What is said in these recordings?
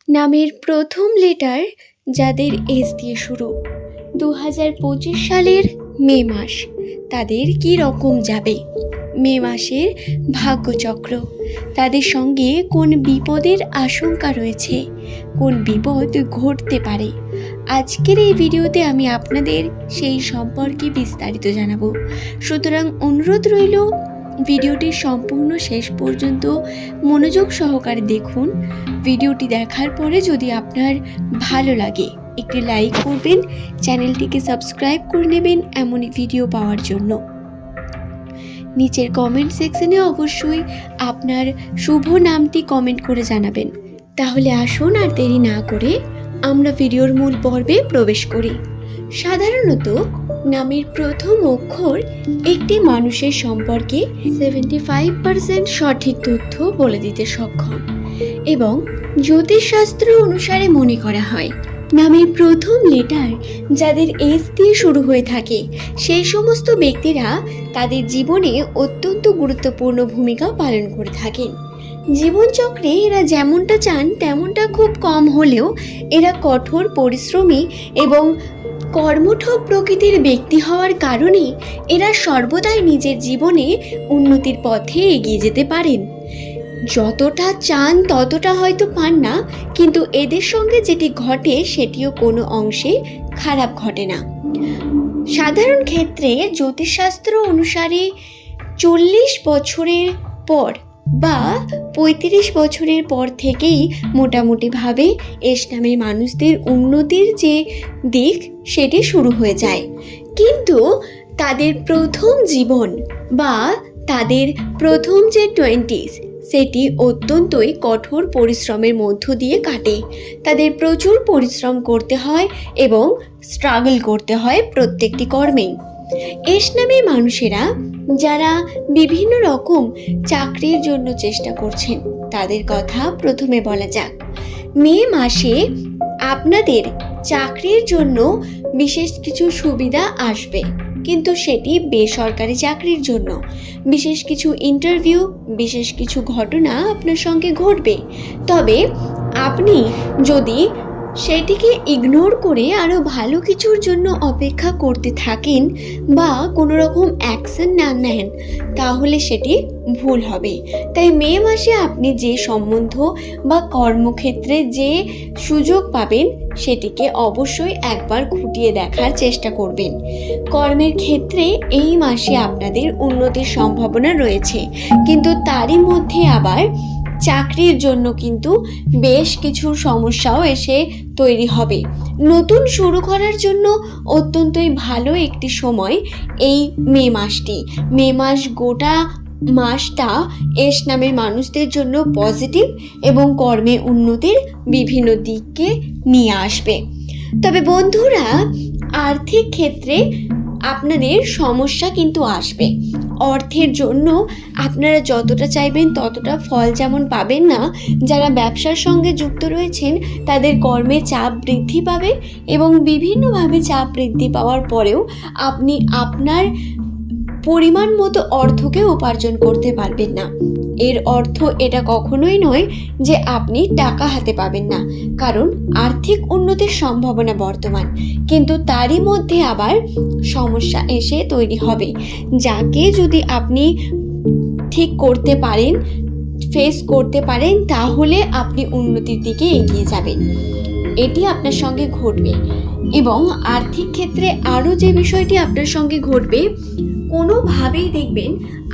নামের প্রথম লেটার যাদের এস দিয়ে শুরু, 2025 সালের মে মাস তাদের কি রকম যাবে? মে মাসের ভাগ্যচক্র, তাদের সঙ্গে কোন বিপদের আশঙ্কা রয়েছে, কোন বিপদ ঘটতে পারে। আজকের এই ভিডিওতে আমি আপনাদের সেই সম্পর্কে বিস্তারিত জানাবো। সুতরাং অনুরোধ রইল ভিডিওটি সম্পূর্ণ শেষ পর্যন্ত মনোযোগ সহকারে দেখুন। ভিডিওটি দেখার পরে যদি আপনার ভালো লাগে একটি লাইক করবেন, চ্যানেলটিকে সাবস্ক্রাইব করে নেবেন এমনই ভিডিও পাওয়ার জন্য। নিচের কমেন্ট সেকশনে অবশ্যই আপনার শুভ নামটি কমেন্ট করে জানাবেন। তাহলে আসুন আর দেরি না করে আমরা ভিডিওর মূল পর্বে প্রবেশ করি। সাধারণত নামের প্রথম অক্ষর একটি মানুষের সম্পর্কে 75% সঠিক তথ্য বলে দিতে সক্ষম এবং জ্যোতিষশাস্ত্র অনুসারে মনে করা হয় নামের প্রথম লেটার যাদের এস দিয়ে শুরু হয়ে থাকে সেই সমস্ত ব্যক্তিরা তাদের জীবনে অত্যন্ত গুরুত্বপূর্ণ ভূমিকা পালন করে থাকেন। জীবনচক্রে এরা যেমনটা চান তেমনটা খুব কম হলেও এরা কঠোর পরিশ্রমী এবং কর্মঠ প্রকৃতির ব্যক্তি হওয়ার কারণে এরা সর্বদাই নিজের জীবনে উন্নতির পথে এগিয়ে যেতে পারেন। যতটা চান ততটা হয়তো পান না, কিন্তু এদের সঙ্গে যেটি ঘটে সেটিও কোনো অংশে খারাপ ঘটে না। সাধারণ ক্ষেত্রে জ্যোতিষশাস্ত্র অনুসারে 40 বছরের পর বা 35 বছরের পর থেকেই মোটামুটিভাবে এস নামের মানুষদের উন্নতির যে দিক সেটি শুরু হয়ে যায়। কিন্তু তাদের প্রথম জীবন বা তাদের প্রথম যে 20s সেটি অত্যন্তই কঠোর পরিশ্রমের মধ্য দিয়ে কাটে। তাদের প্রচুর পরিশ্রম করতে হয় এবং স্ট্রাগল করতে হয় প্রত্যেকটি কর্মেই। এস নামের মানুষেরা যারা বিভিন্ন রকম চাকরির জন্য চেষ্টা করছেন তাদের কথা প্রথমে বলা যাক। মে মাসে আপনাদের চাকরির জন্য বিশেষ কিছু সুবিধা আসবে, কিন্তু সেটি বেসরকারি চাকরির জন্য। বিশেষ কিছু ইন্টারভিউ, বিশেষ কিছু ঘটনা আপনার সঙ্গে ঘটবে। তবে আপনি যদি সেটিকে ইগনোর করে আরও ভালো কিছুর জন্য অপেক্ষা করতে থাকেন বা কোনো রকম অ্যাকশন না নেন তাহলে সেটি ভুল হবে। তাই মে মাসে আপনি যে সম্বন্ধ বা কর্মক্ষেত্রে যে সুযোগ পাবেন সেটিকে অবশ্যই একবার খুঁটিয়ে দেখার চেষ্টা করবেন। কর্মের ক্ষেত্রে এই মাসে আপনাদের উন্নতির সম্ভাবনা রয়েছে, কিন্তু তারই মধ্যে আবার চাকরির জন্য কিন্তু বেশ কিছু সমস্যাও এসে তৈরি হবে। নতুন শুরু করার জন্য অত্যন্তই ভালো একটি সময় এই মে মাসটি। মে মাস গোটা মাসটা এস নামের মানুষদের জন্য পজিটিভ এবং কর্মে উন্নতির বিভিন্ন দিককে নিয়ে আসবে। তবে বন্ধুরা, আর্থিক ক্ষেত্রে আপনাদের সমস্যা কিন্তু আসবে। অর্থের জন্য আপনারা যতটা চাইবেন ততটা ফল যেমন পাবেন না, যারা ব্যবসার সঙ্গে যুক্ত রয়েছেন তাদের কর্মে চাপ বৃদ্ধি পাবে এবং বিভিন্নভাবে চাপ বৃদ্ধি পাওয়ার পরেও আপনি আপনার পরিমাণ মতো অর্থকে উপার্জন করতে পারবেন না। এর অর্থ এটা কখনোই নয় যে আপনি টাকা হাতে পাবেন না, কারণ আর্থিক উন্নতির সম্ভাবনা বর্তমান, কিন্তু তারই মধ্যে আবার সমস্যা এসে তৈরি হবে, যাকে যদি আপনি ঠিক করতে পারেন, ফেস করতে পারেন, তাহলে আপনি উন্নতির দিকে এগিয়ে যাবেন। এটি আপনার সঙ্গে ঘটবে। এবং আর্থিক ক্ষেত্রে আরও যে বিষয়টি আপনার সঙ্গে ঘটবে, কোনোভাবেই দেখবেন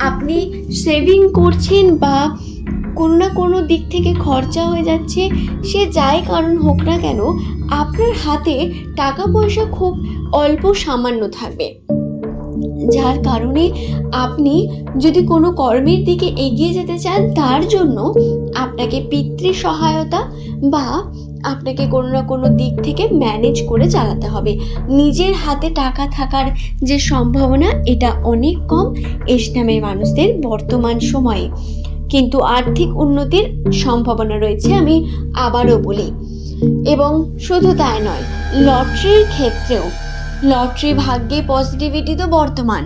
আপনি সেভিং করছেন বা কোনো না কোনো দিক থেকে খরচা হয়ে যাচ্ছে, সে যাই কারণ হোক না কেন আপনার হাতে টাকা পয়সা খুব অল্প সামান্য থাকবে, যার কারণে আপনি যদি কোনো কর্মের দিকে এগিয়ে যেতে চান তার জন্য আপনাকে পিতৃ সহায়তা বা আপনাকে কোনো না কোনো দিক থেকে ম্যানেজ করে চালাতে হবে। নিজের হাতে টাকা থাকার যে সম্ভাবনা এটা অনেক কম এস নামের মানুষদের বর্তমান সময়ে, কিন্তু আর্থিক উন্নতির সম্ভাবনা রয়েছে, আমি আবারও বলি। এবং শুধু তাই নয়, লটারির ক্ষেত্রেও লটারি ভাগ্যে পজিটিভিটি তো বর্তমান,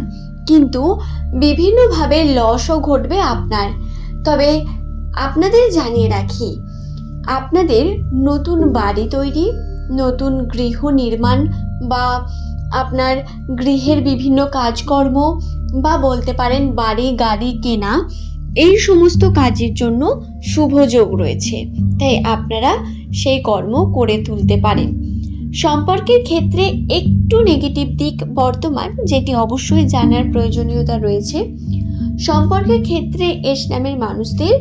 কিন্তু বিভিন্নভাবে লসও ঘটবে আপনার। তবে আপনাদের জানিয়ে রাখি, আপনাদের নতুন বাড়ি তৈরি, নতুন গৃহ নির্মাণ বা আপনার গৃহের বিভিন্ন কাজকর্ম বা বলতে পারেন বাড়ি গাড়ি কেনা, এই সমস্ত কাজের জন্য শুভ যোগ রয়েছে। তাই আপনারা সেই কর্ম করে তুলতে পারেন। সম্পর্কের ক্ষেত্রে একটু নেগেটিভ দিক বর্তমান, যেটি অবশ্যই জানার প্রয়োজনীয়তা রয়েছে। সম্পর্কের ক্ষেত্রে এস নামের মানুষদের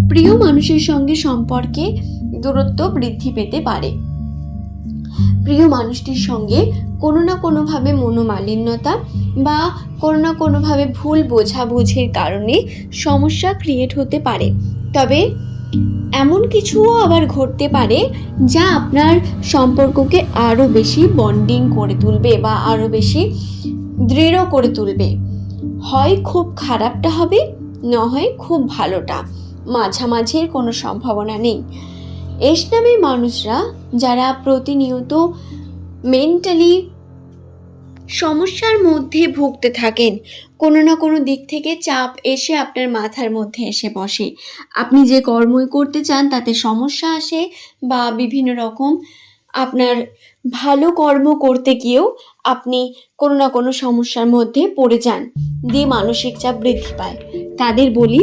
প্রিয় মানুষের সঙ্গে সম্পর্কে দূরত্ব বৃদ্ধি পেতে পারে। প্রিয় মানুষটির সঙ্গে কোনো না কোনোভাবে মনোমালিন্যতা বা কোনো না কোনোভাবে ভুল বোঝাবুঝির কারণে সমস্যা ক্রিয়েট হতে পারে। তবে এমন কিছুও আবার ঘটতে পারে যা আপনার সম্পর্ককে আরও বেশি বন্ডিং করে তুলবে বা আরও বেশি দৃঢ় করে তুলবে। হয় খুব খারাপটা হবে, না হয় খুব ভালোটা, মাঝামাঝির কোনো সম্ভাবনা নেই। এস নামের মানুষরা যারা প্রতিনিয়ত মেন্টালি সমস্যার মধ্যে ভুগতে থাকেন, কোনো না কোনো দিক থেকে চাপ এসে আপনার মাথার মধ্যে এসে বসে, আপনি যে কর্মই করতে চান তাতে সমস্যা আসে বা বিভিন্ন রকম আপনার ভালো কর্ম করতে গিয়েও আপনি কোনো না কোনো সমস্যার মধ্যে পড়ে যান, দিয়ে মানসিক চাপ বৃদ্ধি পায়, তাদের বলি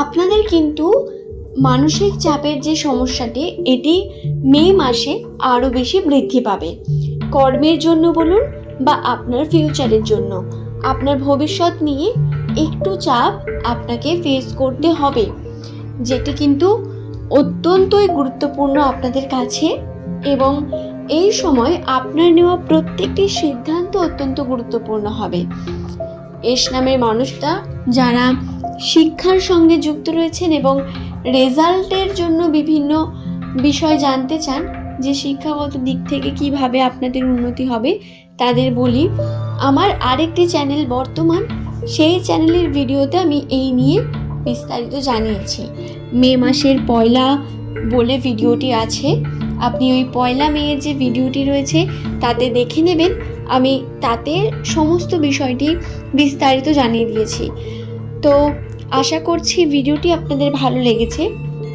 আপনাদের কিন্তু মানসিক চাপের যে সমস্যাটি, এটি মে মাসে আরও বেশি বৃদ্ধি পাবে। কর্মের জন্য বলুন বা আপনার ফিউচারের জন্য, আপনার ভবিষ্যৎ নিয়ে একটু চাপ আপনাকে ফেস করতে হবে, যেটি কিন্তু অত্যন্তই গুরুত্বপূর্ণ আপনাদের কাছে। এবং এই সময় আপনার নেওয়া প্রত্যেকটি সিদ্ধান্ত অত্যন্ত গুরুত্বপূর্ণ হবে। এস নামের মানুষরা যারা শিক্ষার সঙ্গে যুক্ত রয়েছেন এবং রেজাল্টের জন্য বিভিন্ন বিষয় জানতে চান যে শিক্ষাগত দিক থেকে কিভাবে আপনাদের উন্নতি হবে, তাদের বলি আমার আরেকটি চ্যানেল বর্তমান, সেই চ্যানেলের ভিডিওতে আমি এই নিয়ে বিস্তারিত জানিয়েছি। মে মাসের পয়লা বলে ভিডিওটি আছে, আপনি ওই পয়লা মেয়ের যে ভিডিওটি রয়েছে তাতে দেখে নেবেন, আমি তাতে সমস্ত বিষয়টি বিস্তারিত জানিয়ে দিয়েছি। তো আশা করছি ভিডিওটি আপনাদের ভালো লেগেছে।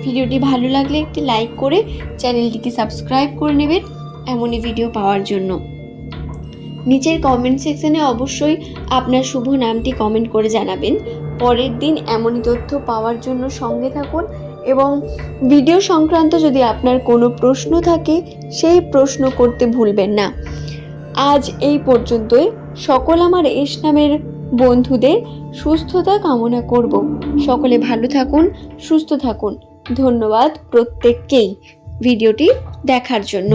ভিডিওটি ভালো লাগলে একটি লাইক করে চ্যানেলটিকে সাবস্ক্রাইব করে নেবেন এমনই ভিডিও পাওয়ার জন্য। নিচের কমেন্ট সেকশনে অবশ্যই আপনার শুভ নামটি কমেন্ট করে জানাবেন। পরের দিন এমনই তথ্য পাওয়ার জন্য সঙ্গে থাকুন এবং ভিডিও সংক্রান্ত যদি আপনার কোনো প্রশ্ন থাকে সেই প্রশ্ন করতে ভুলবেন না। আজ এই পর্যন্তই। সকল আমার এস নামের বন্ধুদের সুস্থতা কামনা করব। সকলে ভালো থাকুন, সুস্থ থাকুন। ধন্যবাদ প্রত্যেককেই ভিডিওটি দেখার জন্য।